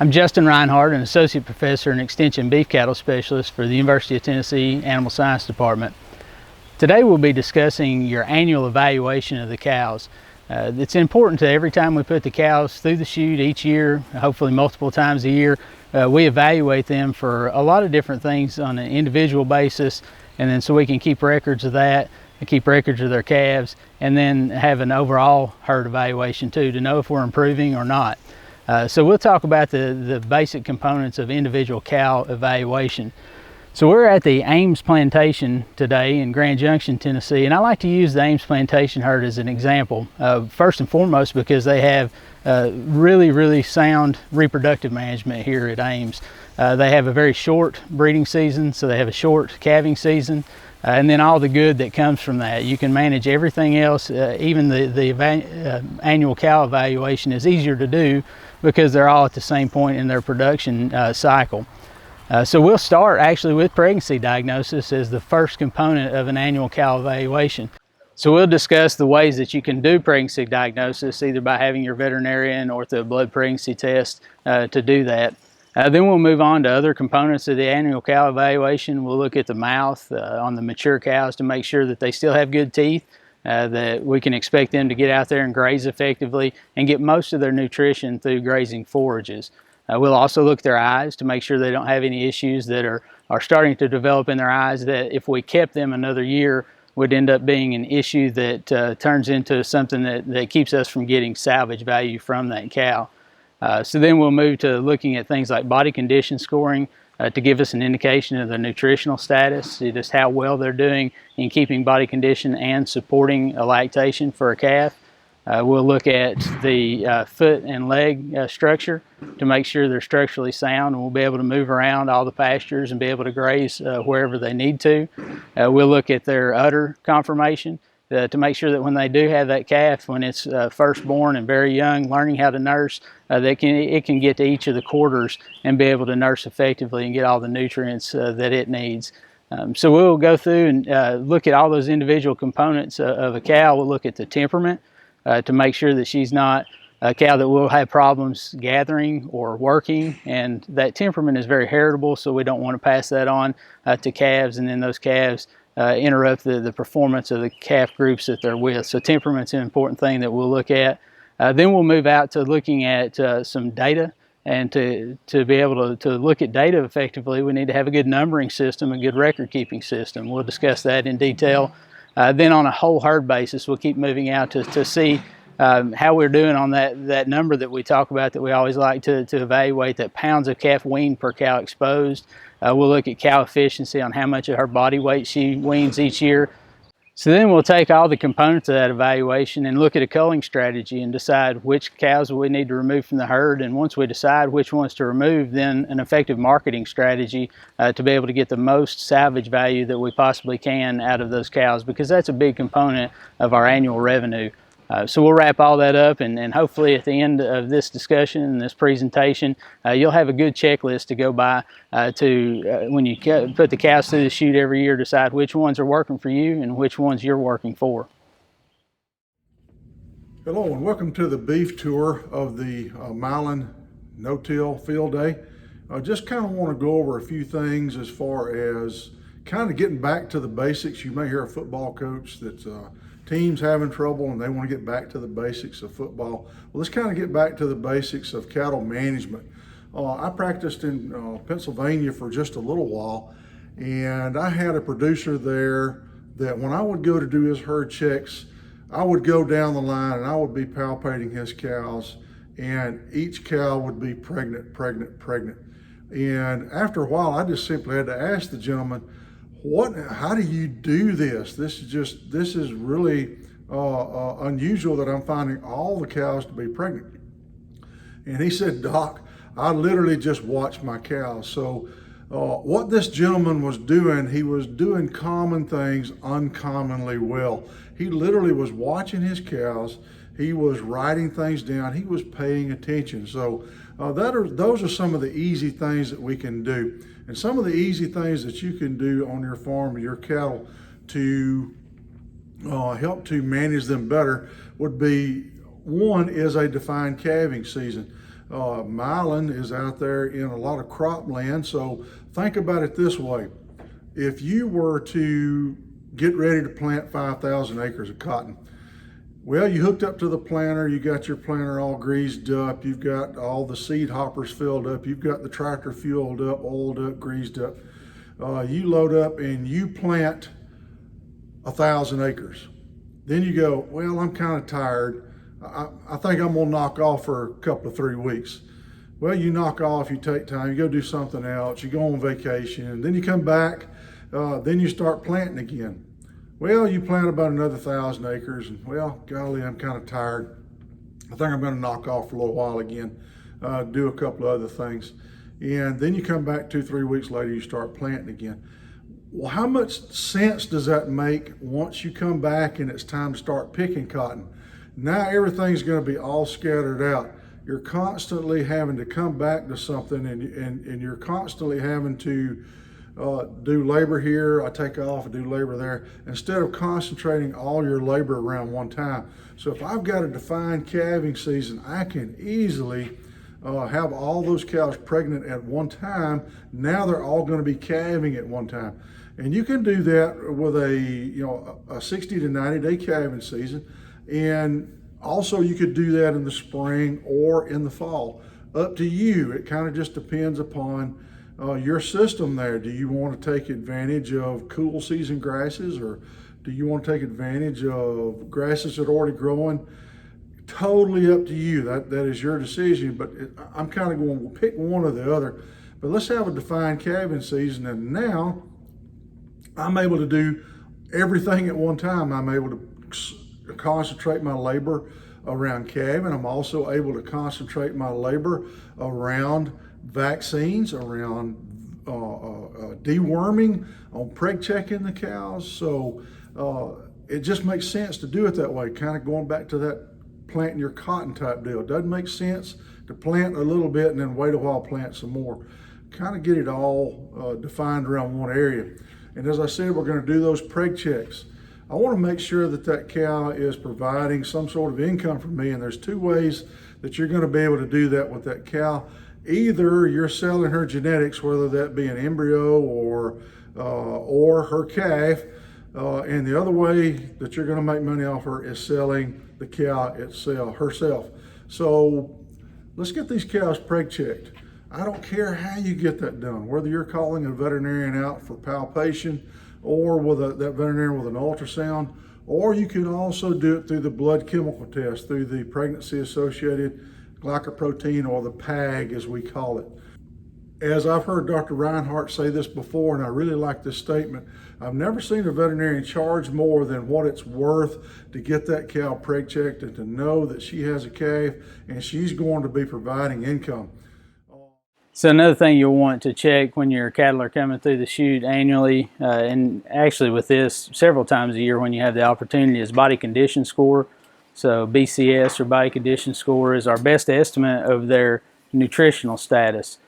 I'm Justin Rhinehart, an associate professor and extension beef cattle specialist for the University of Tennessee Animal Science Department. Today we'll be discussing your annual evaluation of the cows. It's important to every time we put the cows through the chute each year, hopefully multiple times a year, we evaluate them for a lot of different things on an individual basis, and then so we can keep records of that and keep records of their calves, and then have an overall herd evaluation too to know if we're improving or not. So we'll talk about the basic components of individual cow evaluation. So we're at the Ames Plantation today in Grand Junction, Tennessee, and I like to use the Ames Plantation herd as an example. First and foremost because they have really sound reproductive management here at Ames. They have a very short breeding season, so they have a short calving season, and then all the good that comes from that. You can manage everything else. Even the annual cow evaluation is easier to do because they're all at the same point in their production cycle. So we'll start actually with pregnancy diagnosis as the first component of an annual cow evaluation. So we'll discuss the ways that you can do pregnancy diagnosis, either by having your veterinarian or through a blood pregnancy test to do that. Then we'll move on to other components of the annual cow evaluation. We'll look at the mouth on the mature cows to make sure that they still have good teeth, that we can expect them to get out there and graze effectively and get most of their nutrition through grazing forages. We'll also look at their eyes to make sure they don't have any issues that are starting to develop in their eyes that if we kept them another year would end up being an issue that turns into something that keeps us from getting salvage value from that cow. So then we'll move to looking at things like body condition scoring to give us an indication of their nutritional status, just how well they're doing in keeping body condition and supporting a lactation for a calf. We'll look at the foot and leg structure to make sure they're structurally sound, and we'll be able to move around all the pastures and be able to graze wherever they need to. We'll look at their udder conformation to make sure that when they do have that calf, when it's first born and very young, learning how to nurse, it can get to each of the quarters and be able to nurse effectively and get all the nutrients that it needs. So we'll go through and look at all those individual components of a cow. We'll look at the temperament to make sure that she's not a cow that will have problems gathering or working, and that temperament is very heritable, so we don't want to pass that on to calves, and then those calves interrupt the performance of the calf groups that they're with. So temperament's an important thing that we'll look at. Then we'll move out to looking at some data, and to be able to look at data effectively, we need to have a good numbering system, a good record keeping system. We'll discuss that in detail. Then on a whole herd basis, we'll keep moving out to see how we're doing on that number that we talk about that we always like to evaluate, that pounds of calf weaned per cow exposed. We'll look at cow efficiency on how much of her body weight she weans each year. So then we'll take all the components of that evaluation and look at a culling strategy and decide which cows we need to remove from the herd. And once we decide which ones to remove, then an effective marketing strategy to be able to get the most salvage value that we possibly can out of those cows, because that's a big component of our annual revenue. So we'll wrap all that up, and hopefully at the end of this discussion and this presentation, you'll have a good checklist to go by when you put the cows through the chute every year, decide which ones are working for you and which ones you're working for. Hello and welcome to the beef tour of the Milan no-till field day. I just kind of want to go over a few things as far as kind of getting back to the basics. You may hear a football coach that's team's having trouble and they want to get back to the basics of football. Well, let's kind of get back to the basics of cattle management. I practiced in Pennsylvania for just a little while, and I had a producer there that when I would go to do his herd checks, I would go down the line and I would be palpating his cows, and each cow would be pregnant. And after a while, I just simply had to ask the gentleman, how do you do this? This is really unusual that I'm finding all the cows to be pregnant. And he said, Doc, I literally just watch my cows. So what this gentleman was doing, he was doing common things uncommonly well. He literally was watching his cows. He was writing things down. He was paying attention. So those are some of the easy things that we can do. And some of the easy things that you can do on your farm, your cattle, to help to manage them better would be, one is a defined calving season. Mylan is out there in a lot of cropland. So think about it this way. If you were to get ready to plant 5,000 acres of cotton, well, you hooked up to the planter, you got your planter all greased up, you've got all the seed hoppers filled up, you've got the tractor fueled up, oiled up, greased up. You load up and you plant 1,000 acres. Then you go, well, I'm kind of tired. I think I'm gonna knock off for a couple of 3 weeks. Well, you knock off, you take time, you go do something else, you go on vacation, then you come back, then you start planting again. Well, you plant about another 1,000 acres, and well, golly, I'm kind of tired. I think I'm going to knock off for a little while again, do a couple of other things. And then you come back 2-3 weeks later, you start planting again. Well, how much sense does that make once you come back and it's time to start picking cotton? Now everything's going to be all scattered out. You're constantly having to come back to something, and you're constantly having to do labor here, I take off and do labor there, instead of concentrating all your labor around one time. So if I've got a defined calving season, I can easily have all those cows pregnant at one time. Now they're all going to be calving at one time. And you can do that with a 60 to 90 day calving season. And also you could do that in the spring or in the fall. Up to you. It kind of just depends upon your system there. Do you want to take advantage of cool season grasses, or do you want to take advantage of grasses that are already growing? Totally up to you. That is your decision, but I'm kind of going, we'll pick one or the other. But let's have a defined calving season, and now I'm able to do everything at one time. I'm able to concentrate my labor around calving. I'm also able to concentrate my labor around vaccines, around deworming, on preg checking the cows. So it just makes sense to do it that way, kind of going back to that planting your cotton type deal. It doesn't make sense to plant a little bit and then wait a while, plant some more. Kind of get it all defined around one area. And as I said, we're going to do those preg checks. I want to make sure that that cow is providing some sort of income for me, and there's 2 ways that you're going to be able to do that with that cow. Either you're selling her genetics, whether that be an embryo or her calf, and the other way that you're going to make money off her is selling the cow herself. So let's get these cows preg checked. I don't care how you get that done, whether you're calling a veterinarian out for palpation or with that veterinarian with an ultrasound, or you can also do it through the blood chemical test, through the pregnancy associated glycoprotein, or the PAG as we call it. As I've heard Dr. Rhinehart say this before, and I really like this statement, I've never seen a veterinarian charge more than what it's worth to get that cow preg checked and to know that she has a calf and she's going to be providing income. So another thing you'll want to check when your cattle are coming through the chute annually, and actually with this several times a year when you have the opportunity, is body condition score. So BCS, or body condition score, is our best estimate of their nutritional status.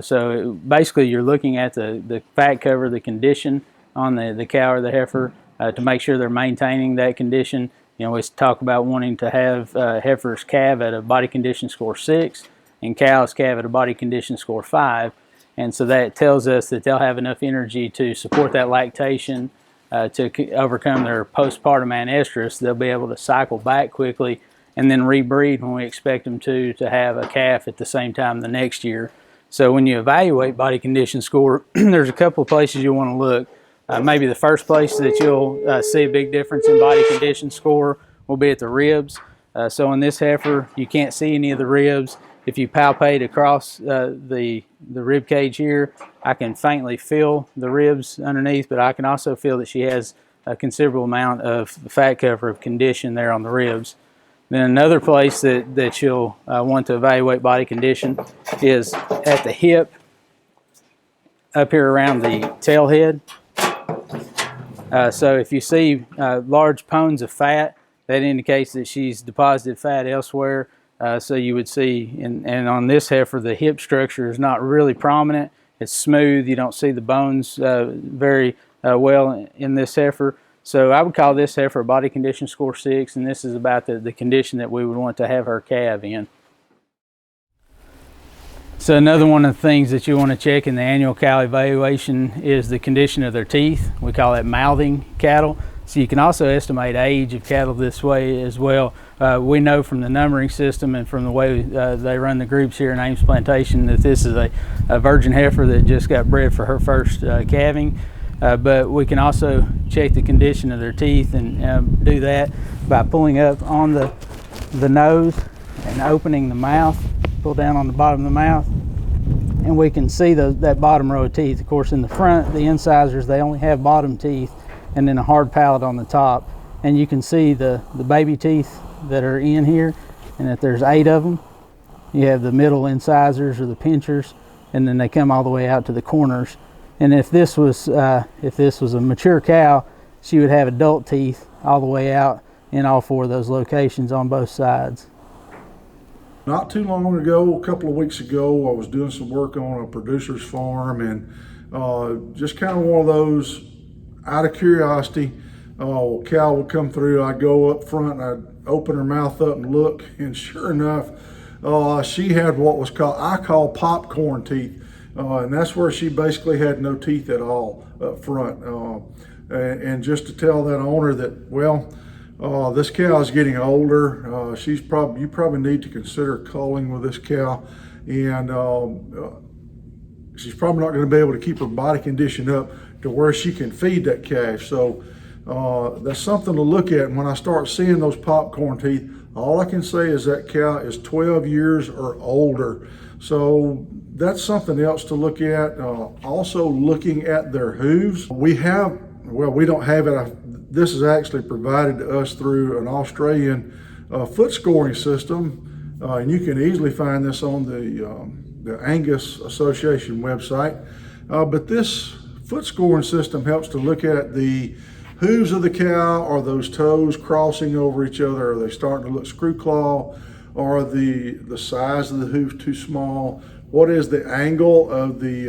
So basically you're looking at the fat cover, the condition on the cow or the heifer, to make sure they're maintaining that condition. You know, we talk about wanting to have heifers calve at a body condition score 6 and cows calve at a body condition score 5. And so that tells us that they'll have enough energy to support that lactation, to overcome their postpartum anestrus. They'll be able to cycle back quickly and then rebreed when we expect them to have a calf at the same time the next year. So when you evaluate body condition score, there's a couple of places you want to look. Maybe the first place that you'll see a big difference in body condition score will be at the ribs. So in this heifer, you can't see any of the ribs. If you palpate across the rib cage here, I can faintly feel the ribs underneath, but I can also feel that she has a considerable amount of fat cover of condition there on the ribs. Then another place that you'll want to evaluate body condition is at the hip, up here around the tail head. So if you see large pones of fat, that indicates that she's deposited fat elsewhere. So you would see, and on this heifer, the hip structure is not really prominent. It's smooth. You don't see the bones very well in this heifer. So I would call this heifer a body condition score 6, and this is about the condition that we would want to have her calve in. So another one of the things that you want to check in the annual cow evaluation is the condition of their teeth. We call that mouthing cattle. So you can also estimate age of cattle this way as well. We know from the numbering system and from the way they run the groups here in Ames Plantation that this is a virgin heifer that just got bred for her first calving. But we can also check the condition of their teeth and do that by pulling up on the nose and opening the mouth. Pull down on the bottom of the mouth, and we can see that bottom row of teeth. Of course, in the front, the incisors, they only have bottom teeth and then a hard palate on the top. And you can see the baby teeth that are in here, and that there's 8 of them. You have the middle incisors or the pinchers, and then they come all the way out to the corners. And if this was a mature cow, she would have adult teeth all the way out in all 4 of those locations on both sides. Not too long ago, a couple of weeks ago, I was doing some work on a producer's farm, and just kind of one of those, out of curiosity, a cow would come through. I'd go up front and I'd open her mouth up and look, and sure enough, she had what was I call popcorn teeth, and that's where she basically had no teeth at all up front. And just to tell that owner that, well, this cow is getting older. You probably need to consider culling with this cow, and she's probably not going to be able to keep her body condition up to where she can feed that calf. So that's something to look at. And when I start seeing those popcorn teeth, all I can say is that cow is 12 years or older. So that's something else to look at. Also looking at their hooves. We don't have it. This is actually provided to us through an Australian foot scoring system, and you can easily find this on the Angus Association website. But this foot scoring system helps to look at the hooves of the cow. Are those toes crossing over each other? Are they starting to look screw claw? Are the size of the hoof too small? What is the angle of the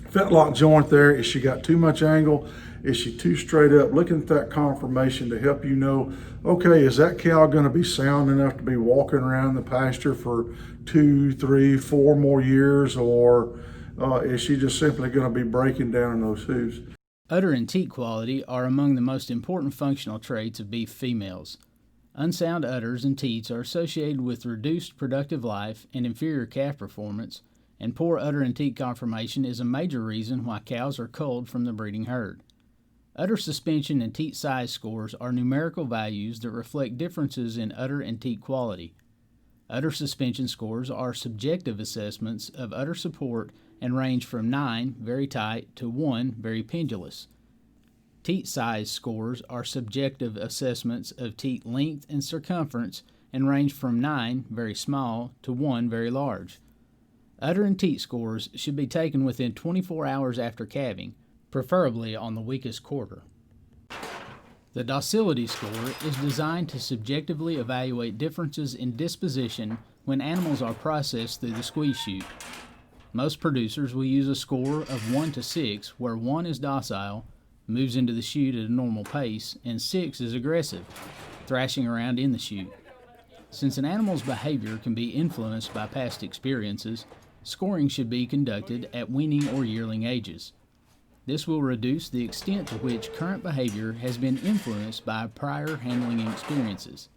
fetlock joint there? Is she got too much angle? Is she too straight up? Looking at that conformation to help you know, okay, is that cow going to be sound enough to be walking around the pasture for 2, 3, 4 more years, or is she just simply going to be breaking down in those hooves? Udder and teat quality are among the most important functional traits of beef females. Unsound udders and teats are associated with reduced productive life and inferior calf performance, and poor udder and teat conformation is a major reason why cows are culled from the breeding herd. Udder suspension and teat size scores are numerical values that reflect differences in udder and teat quality. Udder suspension scores are subjective assessments of udder support and range from 9, very tight, to 1, very pendulous. Teat size scores are subjective assessments of teat length and circumference and range from 9, very small, to 1, very large. Udder and teat scores should be taken within 24 hours after calving, preferably on the weakest quarter. The docility score is designed to subjectively evaluate differences in disposition when animals are processed through the squeeze chute. Most producers will use a score of 1 to 6, where 1 is docile, moves into the chute at a normal pace, and 6 is aggressive, thrashing around in the chute. Since an animal's behavior can be influenced by past experiences, scoring should be conducted at weaning or yearling ages. This will reduce the extent to which current behavior has been influenced by prior handling experiences.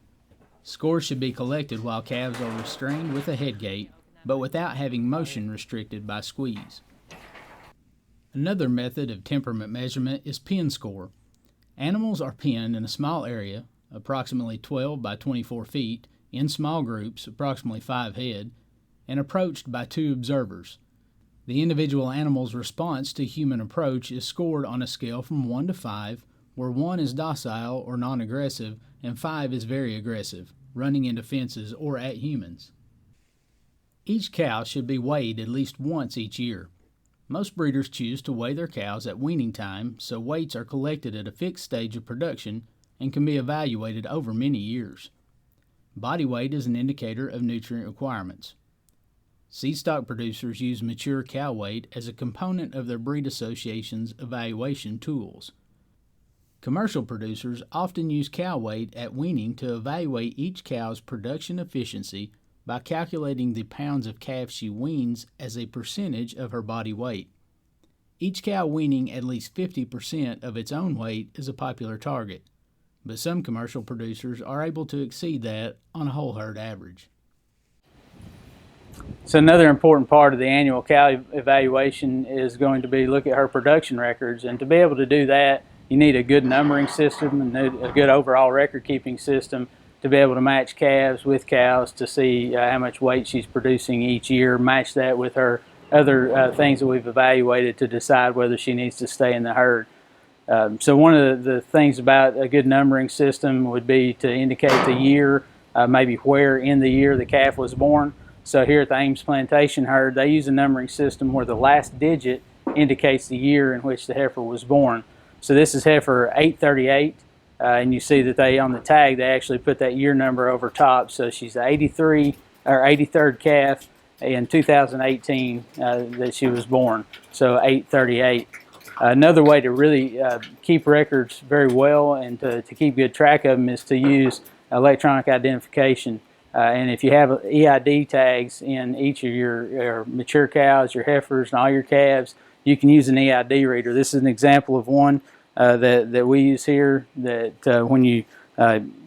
Scores should be collected while calves are restrained with a head gate, but without having motion restricted by squeeze. Another method of temperament measurement is pen score. Animals are penned in a small area, approximately 12 by 24 feet, in small groups, approximately 5 head, and approached by 2 observers. The individual animal's response to human approach is scored on a scale from 1 to 5, where 1 is docile or non-aggressive and 5 is very aggressive, running into fences or at humans. Each cow should be weighed at least once each year. Most breeders choose to weigh their cows at weaning time, so weights are collected at a fixed stage of production and can be evaluated over many years. Body weight is an indicator of nutrient requirements. Seed stock producers use mature cow weight as a component of their breed association's evaluation tools. Commercial producers often use cow weight at weaning to evaluate each cow's production efficiency by calculating the pounds of calf she weans as a percentage of her body weight. Each cow weaning at least 50% of its own weight is a popular target, but some commercial producers are able to exceed that on a whole herd average. So another important part of the annual cow evaluation is going to be look at her production records, and to be able to do that, you need a good numbering system and a good overall record keeping system to be able to match calves with cows to see how much weight she's producing each year, match that with her other things that we've evaluated to decide whether she needs to stay in the herd. So one of the things about a good numbering system would be to indicate the year, maybe where in the year the calf was born. So here at the Ames Plantation Herd, they use a numbering system where the last digit indicates the year in which the heifer was born. So this is heifer 838, and you see that they on the tag they actually put that year number over top. So she's the 83 or 83rd calf in 2018 that she was born. So 838. Another way to really keep records very well and to keep good track of them is to use electronic identification. And if you have EID tags in each of your mature cows, your heifers, and all your calves, you can use an EID reader. This is an example of one that we use here, that when you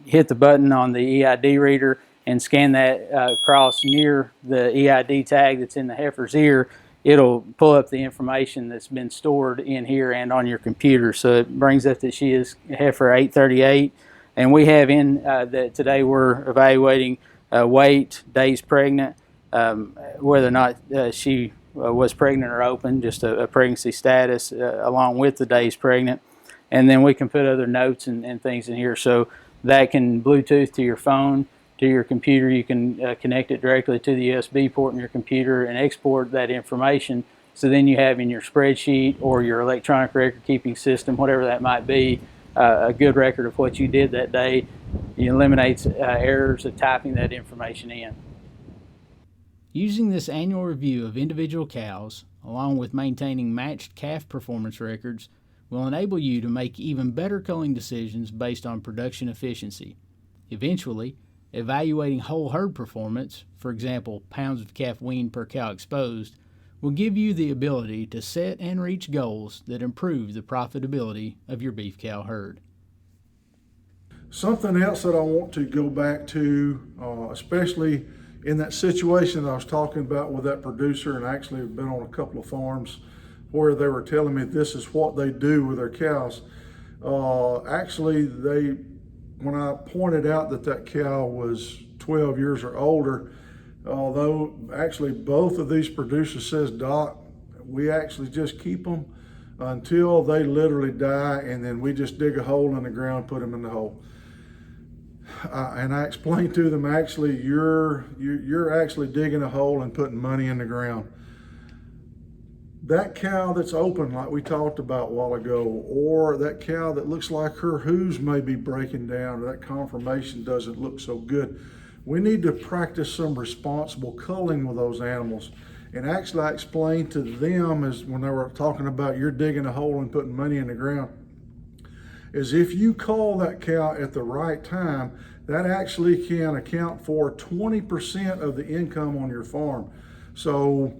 hit the button on the EID reader and scan that across near the EID tag that's in the heifer's ear, it'll pull up the information that's been stored in here and on your computer. So it brings up that she is heifer 838. And we have in that today we're evaluating weight, days pregnant, whether or not she was pregnant or open, just a pregnancy status along with the days pregnant. And then we can put other notes and things in here. So that can Bluetooth to your phone, to your computer. You can connect it directly to the USB port in your computer and export that information. So then you have in your spreadsheet or your electronic record keeping system, whatever that might be, a good record of what you did that day. It eliminates errors of typing that information in. Using this annual review of individual cows, along with maintaining matched calf performance records, will enable you to make even better culling decisions based on production efficiency. Eventually, evaluating whole herd performance, for example, pounds of calf weaned per cow exposed, will give you the ability to set and reach goals that improve the profitability of your beef cow herd. Something else that I want to go back to, especially in that situation that I was talking about with that producer, and actually have been on a couple of farms where they were telling me this is what they do with their cows. Actually, when I pointed out that cow was 12 years or older, although actually both of these producers says, Doc, we actually just keep them until they literally die, and then we just dig a hole in the ground, put them in the hole. And I explained to them, actually, you're actually digging a hole and putting money in the ground. That cow that's open, like we talked about a while ago, or that cow that looks like her hooves may be breaking down, or that conformation doesn't look so good, we need to practice some responsible culling with those animals. And actually, I explained to them, as when they were talking about you're digging a hole and putting money in the ground, is if you cull that cow at the right time, that actually can account for 20% of the income on your farm. So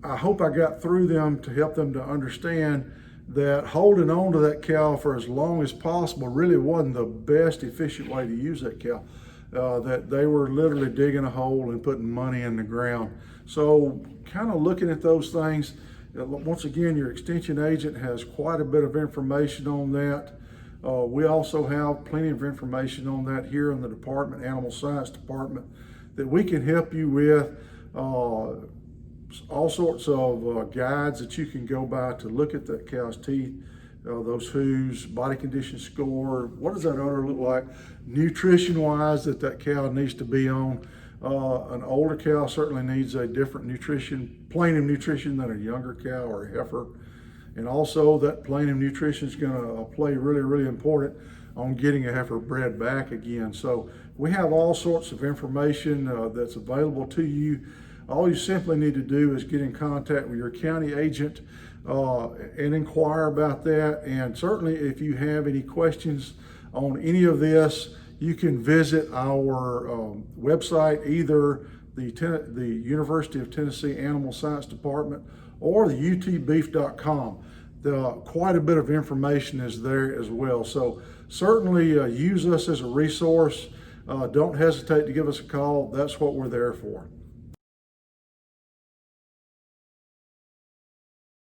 I hope I got through them to help them to understand that holding on to that cow for as long as possible really wasn't the best efficient way to use that cow. That they were literally digging a hole and putting money in the ground. So kind of looking at those things, once again, your extension agent has quite a bit of information on that. We also have plenty of information on that here in the department, Animal Science Department, that we can help you with. All sorts of guides that you can go by to look at that cow's teeth, those hooves, body condition score, what does that udder look like, nutrition-wise that cow needs to be on. An older cow certainly needs a different nutrition, plane of nutrition than a younger cow or a heifer. And also that plane of nutrition is going to play really, really important on getting a heifer bred back again. So we have all sorts of information that's available to you. All you simply need to do is get in contact with your county agent and inquire about that. And certainly if you have any questions on any of this, you can visit our website, either the University of Tennessee Animal Science Department or the utbeef.com. Quite a bit of information is there as well. So certainly use us as a resource. Don't hesitate to give us a call. That's what we're there for.